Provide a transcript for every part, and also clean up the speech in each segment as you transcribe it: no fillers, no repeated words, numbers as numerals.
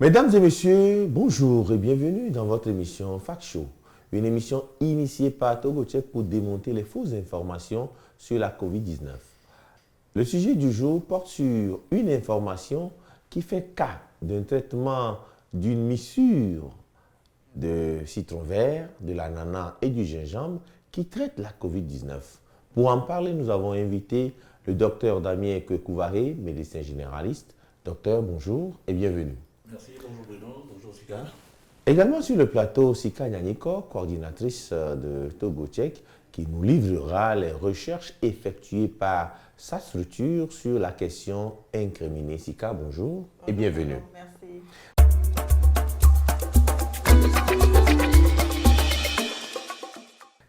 Mesdames et messieurs, bonjour et bienvenue dans votre émission Fact Show, une émission initiée par Togo Tchèque pour démonter les fausses informations sur la COVID-19. Le sujet du jour porte sur une information qui fait cas d'un traitement d'une mixture de citron vert, de l'ananas et du gingembre qui traite la COVID-19. Pour en parler, nous avons invité le docteur Damien Kouvaré, médecin généraliste. Docteur, bonjour et bienvenue. Merci, bonjour Bruno, bonjour Sika. Également sur le plateau, Sika Nyaniko, coordinatrice de Togo Tchèque, qui nous livrera les recherches effectuées par sa structure sur la question incriminée. Sika, bonjour et bienvenue. Merci.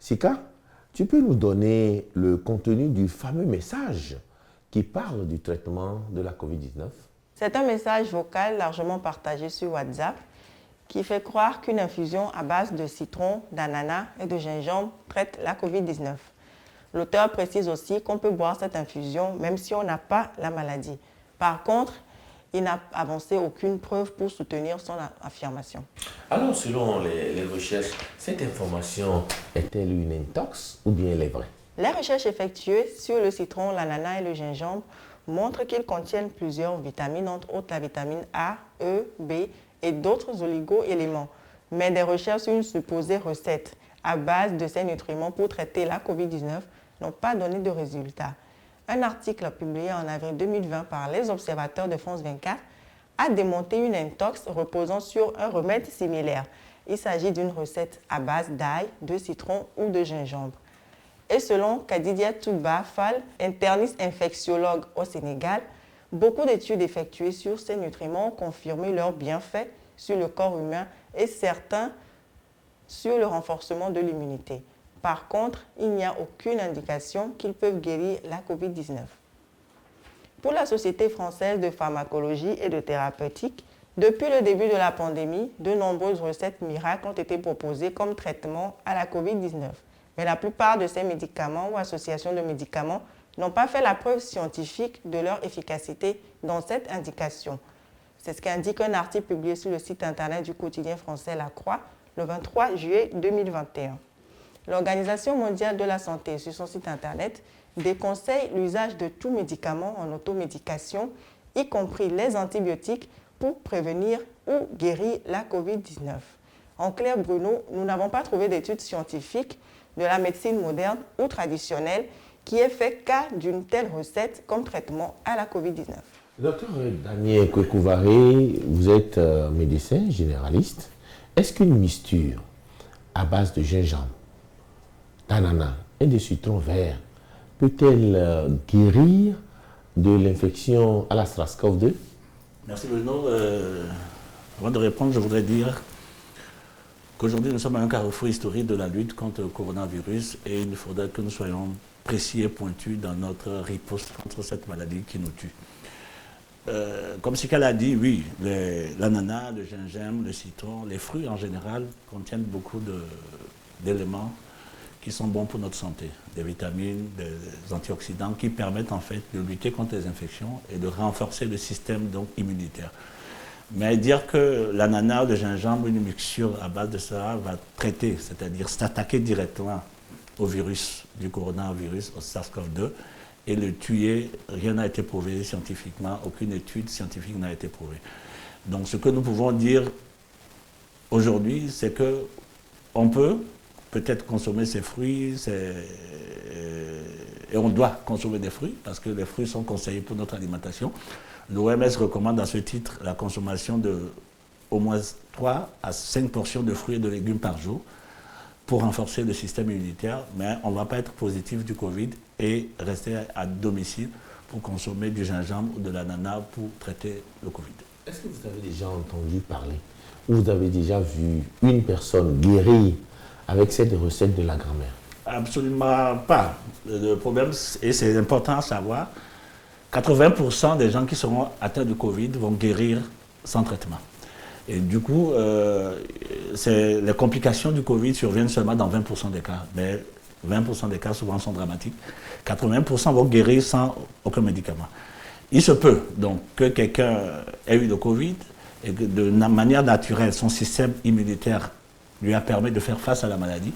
Sika, tu peux nous donner le contenu du fameux message qui parle du traitement de la COVID-19? C'est un message vocal largement partagé sur WhatsApp qui fait croire qu'une infusion à base de citron, d'ananas et de gingembre traite la COVID-19. L'auteur précise aussi qu'on peut boire cette infusion même si on n'a pas la maladie. Par contre, il n'a avancé aucune preuve pour soutenir son affirmation. Alors, selon les recherches, cette information est-elle une intox ou bien elle est vraie? Les recherches effectuées sur le citron, l'ananas et le gingembre montrent qu'ils contiennent plusieurs vitamines, entre autres la vitamine A, E, B et d'autres oligo-éléments. Mais des recherches sur une supposée recette à base de ces nutriments pour traiter la COVID-19 n'ont pas donné de résultats. Un article publié en avril 2020 par les observateurs de France 24 a démonté une intox reposant sur un remède similaire. Il s'agit d'une recette à base d'ail, de citron ou de gingembre. Et selon Kadidia Touba Fall, interniste infectiologue au Sénégal, beaucoup d'études effectuées sur ces nutriments ont confirmé leurs bienfaits sur le corps humain et certains sur le renforcement de l'immunité. Par contre, il n'y a aucune indication qu'ils peuvent guérir la COVID-19. Pour la Société française de pharmacologie et de thérapeutique, depuis le début de la pandémie, de nombreuses recettes miracles ont été proposées comme traitement à la COVID-19. Mais la plupart de ces médicaments ou associations de médicaments n'ont pas fait la preuve scientifique de leur efficacité dans cette indication. C'est ce qu'indique un article publié sur le site internet du quotidien français La Croix le 23 juillet 2021. L'Organisation mondiale de la santé, sur son site internet, déconseille l'usage de tout médicament en automédication, y compris les antibiotiques, pour prévenir ou guérir la COVID-19. En clair, Bruno, nous n'avons pas trouvé d'études scientifiques de la médecine moderne ou traditionnelle qui ait fait cas d'une telle recette comme traitement à la COVID-19. Docteur Damien Kouvaré, vous êtes médecin généraliste. Est-ce qu'une mixture à base de gingembre, d'ananas et de citron vert peut-elle guérir de l'infection à la SARS-CoV-2? Merci Bruno. Avant de répondre, je voudrais dire qu'aujourd'hui nous sommes à un carrefour historique de la lutte contre le coronavirus et il faudrait que nous soyons précis et pointus dans notre riposte contre cette maladie qui nous tue. Comme Sika l'a dit, oui, l'ananas, le gingembre, le citron, les fruits en général contiennent beaucoup d'éléments qui sont bons pour notre santé, des vitamines, des antioxydants qui permettent en fait de lutter contre les infections et de renforcer le système donc, immunitaire. Mais dire que l'ananas, le gingembre, une mixture à base de ça va traiter, c'est-à-dire s'attaquer directement au virus du coronavirus, au SARS-CoV-2, et le tuer, rien n'a été prouvé scientifiquement, aucune étude scientifique n'a été prouvée. Donc ce que nous pouvons dire aujourd'hui, c'est qu'on peut peut-être consommer ces fruits, et on doit consommer des fruits, parce que les fruits sont conseillés pour notre alimentation. L'OMS recommande à ce titre la consommation de au moins 3 à 5 portions de fruits et de légumes par jour pour renforcer le système immunitaire, mais on ne va pas être positif du Covid et rester à domicile pour consommer du gingembre ou de l'ananas pour traiter le Covid. Est-ce que vous avez déjà entendu parler ou vous avez déjà vu une personne guérir avec cette recette de la grand-mère? Absolument pas. Le problème, et c'est important à savoir, 80% des gens qui seront atteints du Covid vont guérir sans traitement. Et du coup, les complications du Covid surviennent seulement dans 20% des cas. Mais 20% des cas souvent sont dramatiques. 80% vont guérir sans aucun médicament. Il se peut donc que quelqu'un ait eu le Covid et que de manière naturelle, son système immunitaire lui a permis de faire face à la maladie.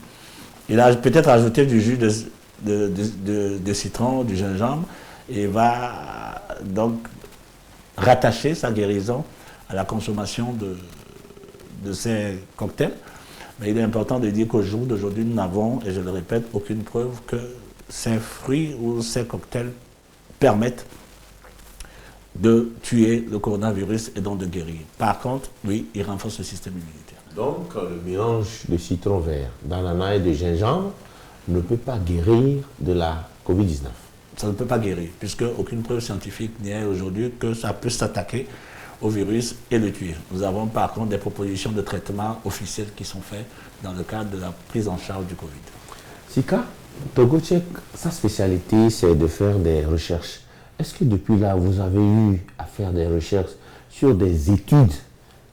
Il a peut-être ajouté du jus de citron, du gingembre, et va donc rattacher sa guérison à la consommation de ces cocktails. Mais il est important de dire qu'au jour d'aujourd'hui, nous n'avons, et je le répète, aucune preuve que ces fruits ou ces cocktails permettent de tuer le coronavirus et donc de guérir. Par contre, oui, il renforce le système immunitaire. Donc, le mélange de citron vert, d'ananas et de gingembre ne peut pas guérir de la Covid-19. Ça ne peut pas guérir, puisque aucune preuve scientifique n'est aujourd'hui que ça peut s'attaquer au virus et le tuer. Nous avons par contre des propositions de traitement officielles qui sont faites dans le cadre de la prise en charge du Covid. Sika, Togo Tchèque, sa spécialité, c'est de faire des recherches. Est-ce que depuis là, vous avez eu à faire des recherches sur des études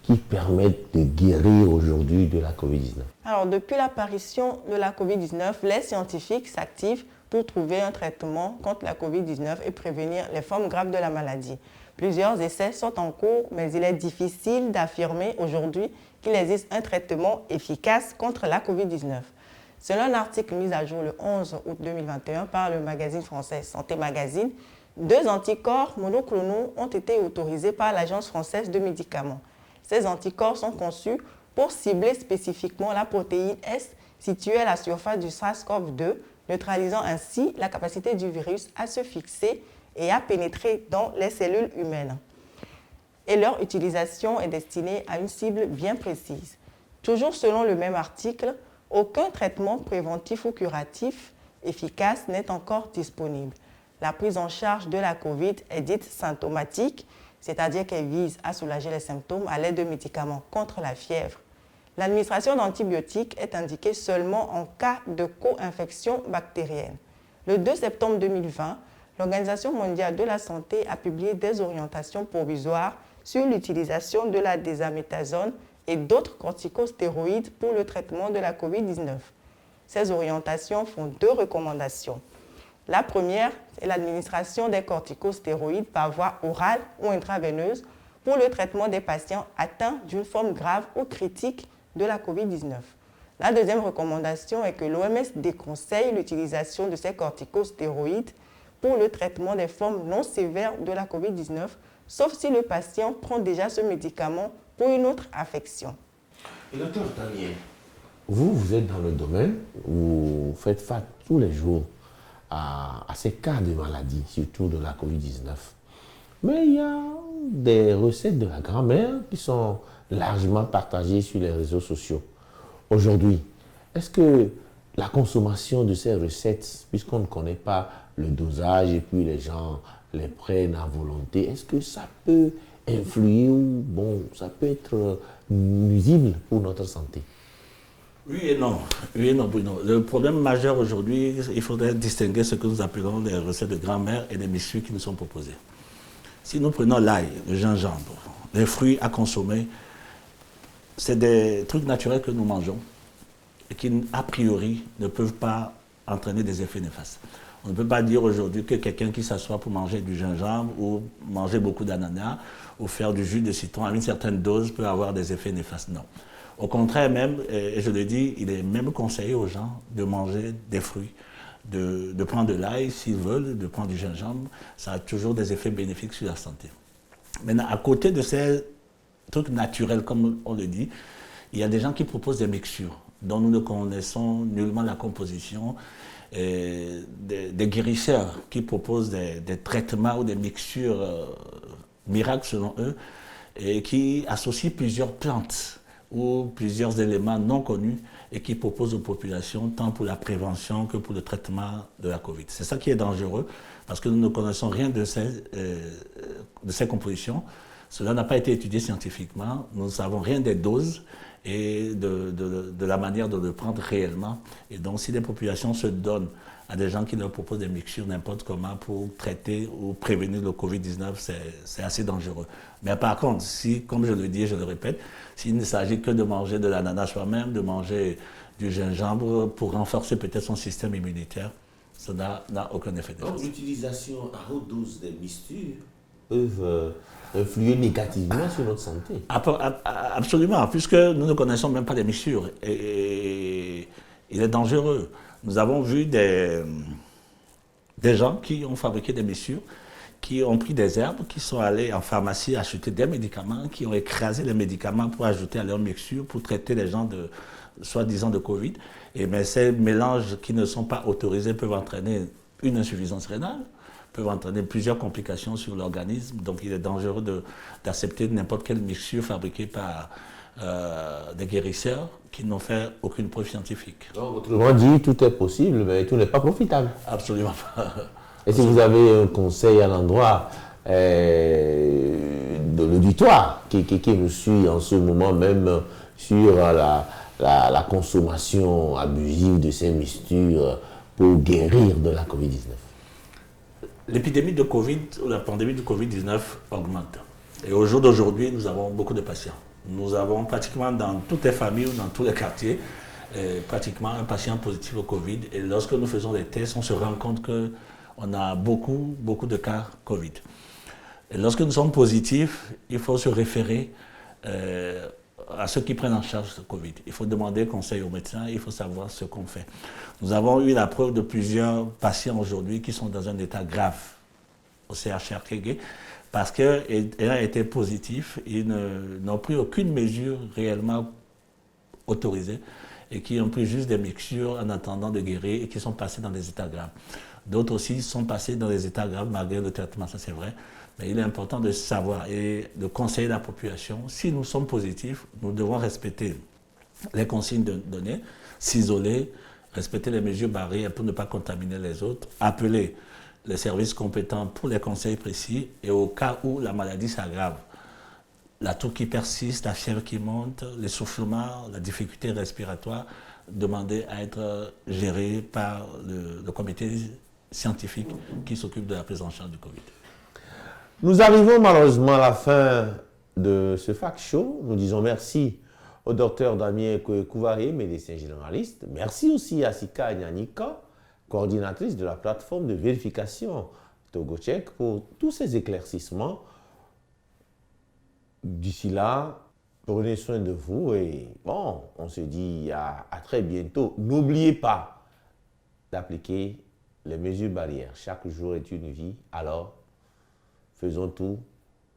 qui permettent de guérir aujourd'hui de la Covid-19? Alors, depuis l'apparition de la Covid-19, les scientifiques s'activent pour trouver un traitement contre la Covid-19 et prévenir les formes graves de la maladie. Plusieurs essais sont en cours, mais il est difficile d'affirmer aujourd'hui qu'il existe un traitement efficace contre la Covid-19. Selon un article mis à jour le 11 août 2021 par le magazine français Santé Magazine, 2 anticorps monoclonaux ont été autorisés par l'Agence française de médicaments. Ces anticorps sont conçus pour cibler spécifiquement la protéine S située à la surface du SARS-CoV-2, neutralisant ainsi la capacité du virus à se fixer et à pénétrer dans les cellules humaines. Et leur utilisation est destinée à une cible bien précise. Toujours selon le même article, aucun traitement préventif ou curatif efficace n'est encore disponible. La prise en charge de la COVID est dite symptomatique, c'est-à-dire qu'elle vise à soulager les symptômes à l'aide de médicaments contre la fièvre. L'administration d'antibiotiques est indiquée seulement en cas de co-infection bactérienne. Le 2 septembre 2020, l'Organisation mondiale de la santé a publié des orientations provisoires sur l'utilisation de la désaméthasone et d'autres corticostéroïdes pour le traitement de la COVID-19. Ces orientations font 2 recommandations. La première est l'administration des corticostéroïdes par voie orale ou intraveineuse pour le traitement des patients atteints d'une forme grave ou critique de la COVID-19. La deuxième recommandation est que l'OMS déconseille l'utilisation de ces corticostéroïdes pour le traitement des formes non sévères de la COVID-19, sauf si le patient prend déjà ce médicament pour une autre affection. Et docteur Daniel, vous êtes dans le domaine, vous faites face tous les jours à ces cas de maladie, surtout de la COVID-19. Mais il y a des recettes de la grand-mère qui sont largement partagées sur les réseaux sociaux. Aujourd'hui, est-ce que la consommation de ces recettes, puisqu'on ne connaît pas le dosage et puis les gens les prennent à volonté, est-ce que ça peut influer ou ça peut être nuisible pour notre santé? Oui et non. Oui et non, Bruno. Le problème majeur aujourd'hui, il faudrait distinguer ce que nous appelons les recettes de grand-mère et les mixtures qui nous sont proposées. Si nous prenons l'ail, le gingembre, les fruits à consommer, c'est des trucs naturels que nous mangeons et qui, a priori, ne peuvent pas entraîner des effets néfastes. On ne peut pas dire aujourd'hui que quelqu'un qui s'assoit pour manger du gingembre ou manger beaucoup d'ananas ou faire du jus de citron à une certaine dose peut avoir des effets néfastes. Non. Au contraire même, et je le dis, il est même conseillé aux gens de manger des fruits, de prendre de l'ail s'ils veulent, de prendre du gingembre. Ça a toujours des effets bénéfiques sur la santé. Maintenant, à côté de ces trucs naturels, comme on le dit, il y a des gens qui proposent des mixtures dont nous ne connaissons nullement la composition, des guérisseurs qui proposent des traitements ou des mixtures miracles selon eux, et qui associent plusieurs plantes ou plusieurs éléments non connus et qui proposent aux populations tant pour la prévention que pour le traitement de la Covid. C'est ça qui est dangereux parce que nous ne connaissons rien de ces compositions. Cela n'a pas été étudié scientifiquement. Nous ne savons rien des doses et de la manière de le prendre réellement. Et donc, si les populations se donnent à des gens qui leur proposent des mixtures n'importe comment pour traiter ou prévenir le Covid-19, c'est assez dangereux. Mais par contre, si, comme je le dis et je le répète, s'il ne s'agit que de manger de l'ananas soi-même, de manger du gingembre pour renforcer peut-être son système immunitaire, ça n'a aucun effet néfaste. Donc l'utilisation à haute dose des mixtures peuvent influer négativement sur notre santé. Absolument, puisque nous ne connaissons même pas les mixtures. Et il est dangereux. Nous avons vu des gens qui ont fabriqué des mixtures, qui ont pris des herbes, qui sont allés en pharmacie acheter des médicaments, qui ont écrasé les médicaments pour ajouter à leur mixture, pour traiter les gens de soi-disant de Covid. Mais ces mélanges qui ne sont pas autorisés peuvent entraîner une insuffisance rénale, peuvent entraîner plusieurs complications sur l'organisme. Donc il est dangereux d'accepter n'importe quelle mixture fabriquée par des guérisseurs qui n'ont fait aucune preuve scientifique. Donc, autrement dit, tout est possible, mais tout n'est pas profitable. Absolument pas. Et si vous avez un conseil à l'endroit de l'auditoire qui nous suit en ce moment même sur la consommation abusive de ces mixtures pour guérir de la Covid-19? L'épidémie de Covid, ou la pandémie de Covid-19 augmente. Et au jour d'aujourd'hui, nous avons beaucoup de patients. Nous avons pratiquement dans toutes les familles ou dans tous les quartiers, pratiquement un patient positif au Covid. Et lorsque nous faisons des tests, on se rend compte qu'on a beaucoup de cas Covid. Et lorsque nous sommes positifs, il faut se référer à ceux qui prennent en charge ce Covid. Il faut demander conseil aux médecins, il faut savoir ce qu'on fait. Nous avons eu la preuve de plusieurs patients aujourd'hui qui sont dans un état grave au CHR Kégué parce qu'ayant été positifs, ils n'ont pris aucune mesure réellement autorisée et qui ont pris juste des mixtures en attendant de guérir et qui sont passés dans des états graves. D'autres aussi sont passés dans des états graves malgré le traitement, ça c'est vrai. Mais il est important de savoir et de conseiller la population. Si nous sommes positifs, nous devons respecter les consignes données, s'isoler, respecter les mesures barrières pour ne pas contaminer les autres, appeler les services compétents pour les conseils précis et au cas où la maladie s'aggrave, la toux qui persiste, la fièvre qui monte, l'essoufflement, la difficulté respiratoire, demander à être géré par le comité scientifique qui s'occupe de la prise en charge du Covid. Nous arrivons malheureusement à la fin de ce Fact Show. Nous disons merci au docteur Damien Kouvaré, médecin généraliste. Merci aussi à Sika Nyanika, coordinatrice de la plateforme de vérification TogoCheck, pour tous ces éclaircissements. D'ici là, prenez soin de vous et bon, on se dit à très bientôt. N'oubliez pas d'appliquer les mesures barrières. Chaque jour est une vie, alors faisons tout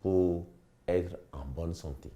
pour être en bonne santé.